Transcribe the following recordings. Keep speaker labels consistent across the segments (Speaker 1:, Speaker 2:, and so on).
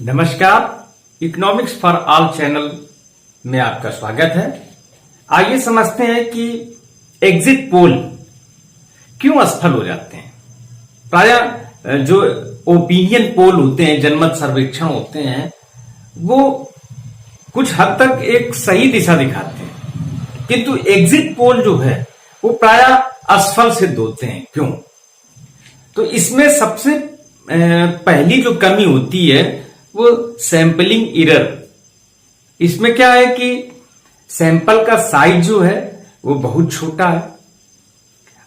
Speaker 1: नमस्कार, economics for all channel में आपका स्वागत है। आइए समझते हैं कि एग्जिट पोल क्यों असफल हो जाते हैं। प्रायः जो ओपिनियन पोल होते हैं, जनमत सर्वेक्षण होते हैं, वो कुछ हद तक एक सही दिशा दिखाते हैं, किंतु एग्जिट पोल जो है वो प्रायः असफल सिद्ध होते हैं। क्यों? तो इसमें सबसे पहली जो कमी होती है वो सैंपलिंग एरर। इसमें क्या है कि सैंपल का साइज जो है वो बहुत छोटा है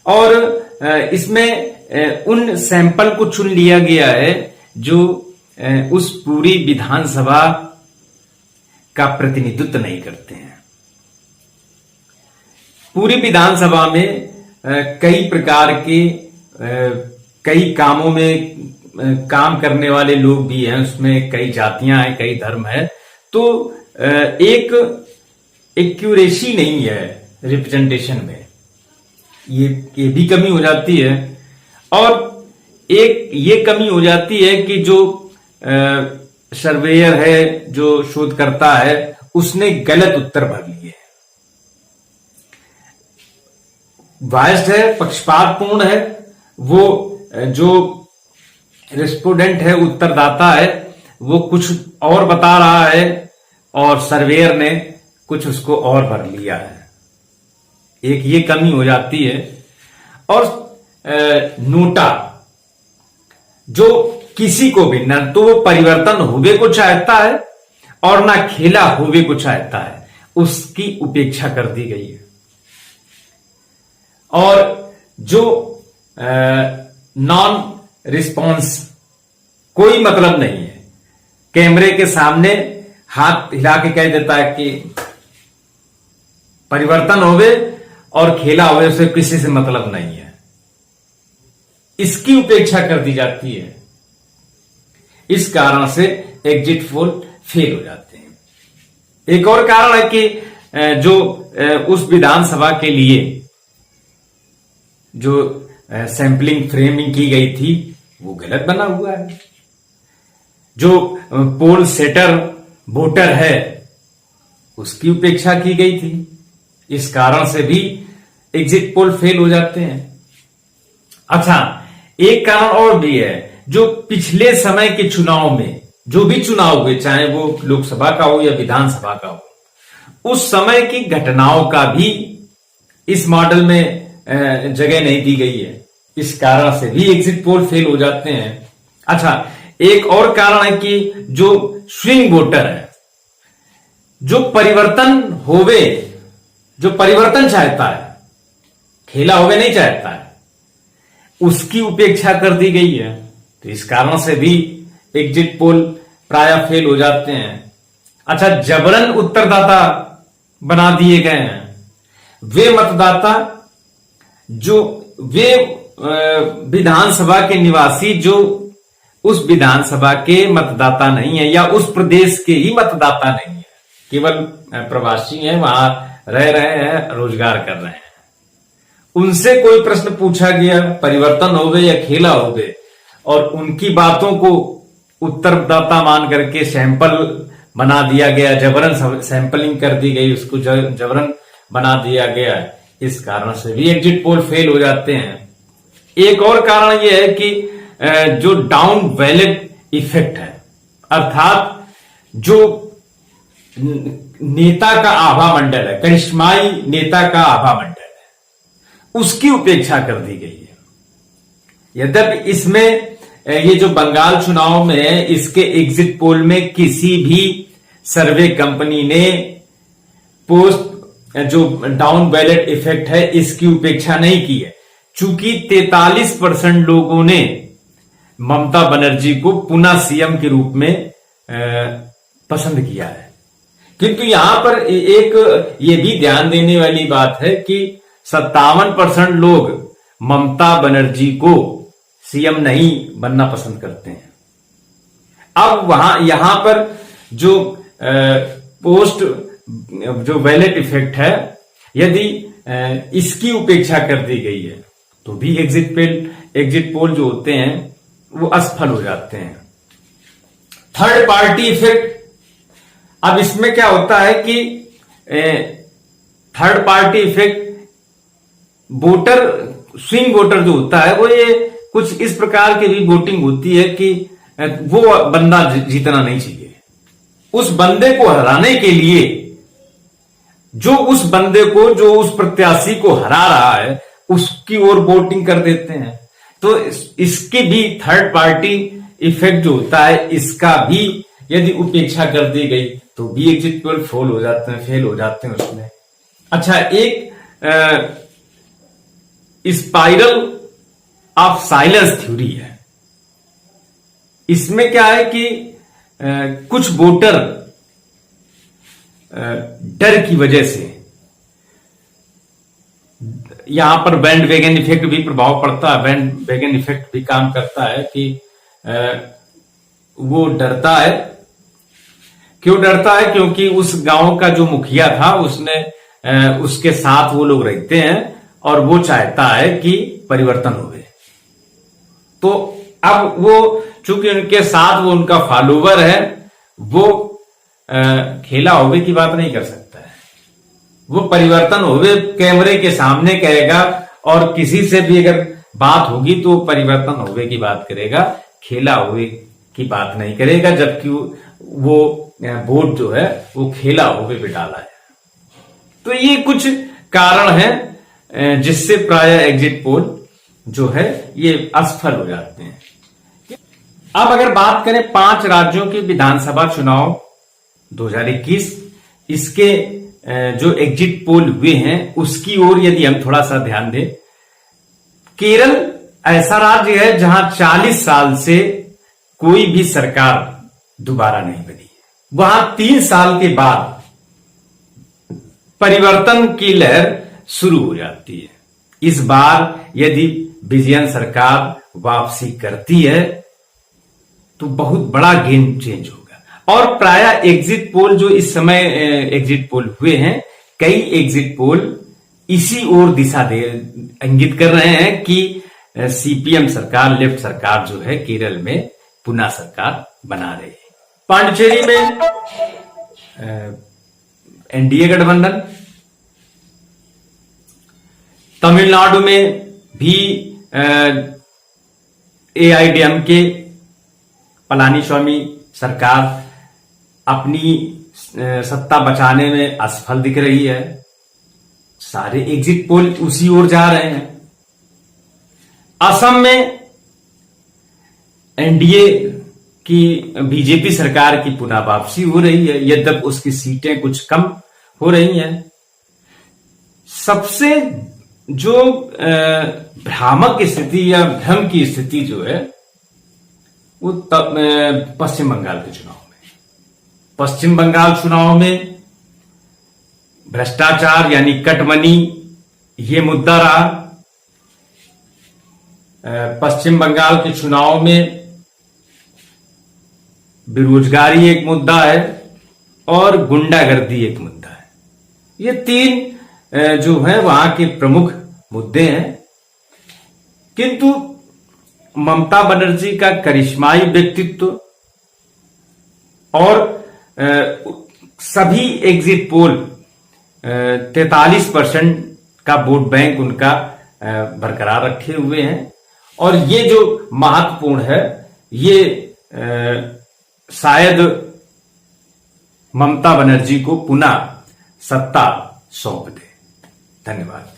Speaker 1: और इसमें उन सैंपल को चुन लिया गया है जो उस पूरी विधानसभा का प्रतिनिधित्व नहीं करते हैं। पूरी विधानसभा में कई प्रकार के कई कामों में काम करने वाले लोग भी हैं, उसमें कई जातियां हैं, कई धर्म है, तो एक एक्यूरेसी नहीं है रिप्रेजेंटेशन में। ये भी कमी हो जाती है। और एक ये कमी हो जाती है कि जो सर्वेयर है, जो शोधकर्ता है, उसने गलत उत्तर भर लिए, बायस्ड है, पक्षपातपूर्ण है। वो जो रेस्पोंडेंट है, उत्तरदाता है, वो कुछ और बता रहा है और सर्वेयर ने कुछ उसको और भर लिया है। एक ये कमी हो जाती है। और नोटा जो किसी को भी न तो वो परिवर्तन होवे को चाहता है और ना खेला होवे को चाहता है, उसकी उपेक्षा कर दी गई है। और जो नॉन रिस्पॉन्स, कोई मतलब नहीं है, कैमरे के सामने हाथ हिला के कह देता है कि परिवर्तन होवे और खेला होवे, उसे किसी से मतलब नहीं है, इसकी उपेक्षा कर दी जाती है। इस कारण से एग्जिट पोल फेल हो जाते हैं। एक और कारण है कि जो उस विधानसभा के लिए जो सैंपलिंग फ्रेमिंग की गई थी वो गलत बना हुआ है। जो पोल सेटर वोटर है उसकी उपेक्षा की गई थी। इस कारण से भी एग्जिट पोल फेल हो जाते हैं। अच्छा, एक कारण और भी है, जो पिछले समय के चुनाव में जो भी चुनाव हुए, चाहे वो लोकसभा का हो या विधानसभा का हो, उस समय की घटनाओं का भी इस मॉडल में जगह नहीं दी गई है। इस कारण से भी एग्जिट पोल फेल हो जाते हैं। अच्छा, एक और कारण है कि जो स्विंग वोटर है, जो परिवर्तन होवे, जो परिवर्तन चाहता है, खेला होवे नहीं चाहता है, उसकी उपेक्षा कर दी गई है। तो इस कारण से भी एग्जिट पोल प्रायः फेल हो जाते हैं। अच्छा, जबरन उत्तरदाता बना दिए गए हैं। वे मतदाता जो वे विधानसभा के निवासी जो उस विधानसभा के मतदाता नहीं है या उस प्रदेश के ही मतदाता नहीं है, केवल प्रवासी हैं, वहां रह रहे हैं, रोजगार कर रहे हैं, उनसे कोई प्रश्न पूछा गया, परिवर्तन हो गए या खेला हो गए, और उनकी बातों को उत्तरदाता मान करके सैंपल बना दिया गया, जबरन सैंपलिंग कर दी गई, उसको जबरन बना दिया गया। इस कारण से भी एग्जिट पोल फेल हो जाते हैं। एक और कारण यह है कि जो डाउन बैलेट इफेक्ट है, अर्थात जो नेता का आभा मंडल है, करिश्माई नेता का आभा मंडल है, उसकी उपेक्षा कर दी गई है। यद्यपि इसमें ये जो बंगाल चुनाव में है, इसके एग्जिट पोल में किसी भी सर्वे कंपनी ने पोस्ट जो डाउन बैलेट इफेक्ट है इसकी उपेक्षा नहीं की है, चूंकि 43% लोगों ने ममता बनर्जी को पुनः सीएम के रूप में पसंद किया है। किंतु यहां पर एक ये भी ध्यान देने वाली बात है कि 57% लोग ममता बनर्जी को सीएम नहीं बनना पसंद करते हैं। अब यहां पर जो पोस्ट जो बैलेट इफेक्ट है, यदि इसकी उपेक्षा कर दी गई है तो भी एग्जिट पोल जो होते हैं वो असफल हो जाते हैं। Third party effect. अब इसमें क्या होता है कि third party effect, voter, swing voter जो होता है वो ये कुछ इस प्रकार की भी वोटिंग होती है कि वो बंदा जीतना नहीं चाहिए, उस बंदे को हराने के लिए जो उस बंदे को, जो उस प्रत्याशी को हरा रहा है उसकी ओर वोटिंग कर देते हैं। तो इसकी भी थर्ड पार्टी इफेक्ट जो होता है, इसका भी यदि उपेक्षा कर दी गई तो भी एग्जिट पोल फेल हो जाते हैं उसमें। अच्छा, एक स्पाइरल ऑफ साइलेंस थ्योरी है। इसमें क्या है कि कुछ वोटर डर की वजह से, यहां पर बैंड वैगन इफेक्ट भी प्रभाव पड़ता है, बैंड वैगन इफेक्ट भी काम करता है कि वो डरता है। क्यों डरता है? क्योंकि उस गांव का जो मुखिया था उसने उसके साथ वो लोग रहते हैं और वो चाहता है कि परिवर्तन हो। तो अब वो चूंकि उनके साथ वो उनका फॉलोवर है, वो खेला होवे की बात नहीं कर सकता है, वो परिवर्तन होवे कैमरे के सामने कहेगा और किसी से भी अगर बात होगी तो परिवर्तन होवे की बात करेगा, खेला होवे की बात नहीं करेगा, जबकि वो वोट जो है वो खेला होवे पे डाला है। तो ये कुछ कारण है जिससे प्राय एग्जिट पोल जो है ये असफल हो जाते हैं। अब अगर बात करें 5 राज्यों के विधानसभा चुनाव 2021, इसके जो एग्जिट पोल हुए हैं उसकी ओर यदि हम थोड़ा सा ध्यान दें, केरल ऐसा राज्य है जहां 40 साल से कोई भी सरकार दोबारा नहीं बनी है। वहां 3 साल के बाद परिवर्तन की लहर शुरू हो जाती है। इस बार यदि विजयन सरकार वापसी करती है तो बहुत बड़ा गेम चेंज होगा। और प्राय एग्जिट पोल जो इस समय एग्जिट पोल हुए हैं, कई एग्जिट पोल इसी ओर दिशा दे इंगित कर रहे हैं कि सीपीएम सरकार, लेफ्ट सरकार जो है केरल में पुनः सरकार बना रही है। पांडिचेरी में एनडीए गठबंधन, तमिलनाडु में भी एआईडीएमके पलानीस्वामी सरकार अपनी सत्ता बचाने में असफल दिख रही है। सारे एग्जिट पोल उसी ओर जा रहे हैं। असम में एनडीए की, बीजेपी सरकार की पुनः वापसी हो रही है, यद्यपि उसकी सीटें कुछ कम हो रही हैं। सबसे जो भ्रामक स्थिति या भ्रम की स्थिति जो है वो पश्चिम बंगाल के चुनाव में। पश्चिम बंगाल चुनाव में भ्रष्टाचार यानी कट मनी ये मुद्दा रहा। पश्चिम बंगाल के चुनाव में बेरोजगारी एक मुद्दा है और गुंडागर्दी एक मुद्दा है। ये 3 जो है वहां के प्रमुख मुद्दे हैं। किंतु ममता बनर्जी का करिश्माई व्यक्तित्व और सभी एग्जिट पोल 43% का वोट बैंक उनका बरकरार रखे हुए हैं। और ये जो महत्वपूर्ण है, ये शायद ममता बनर्जी को पुनः सत्ता सौंप दे। धन्यवाद।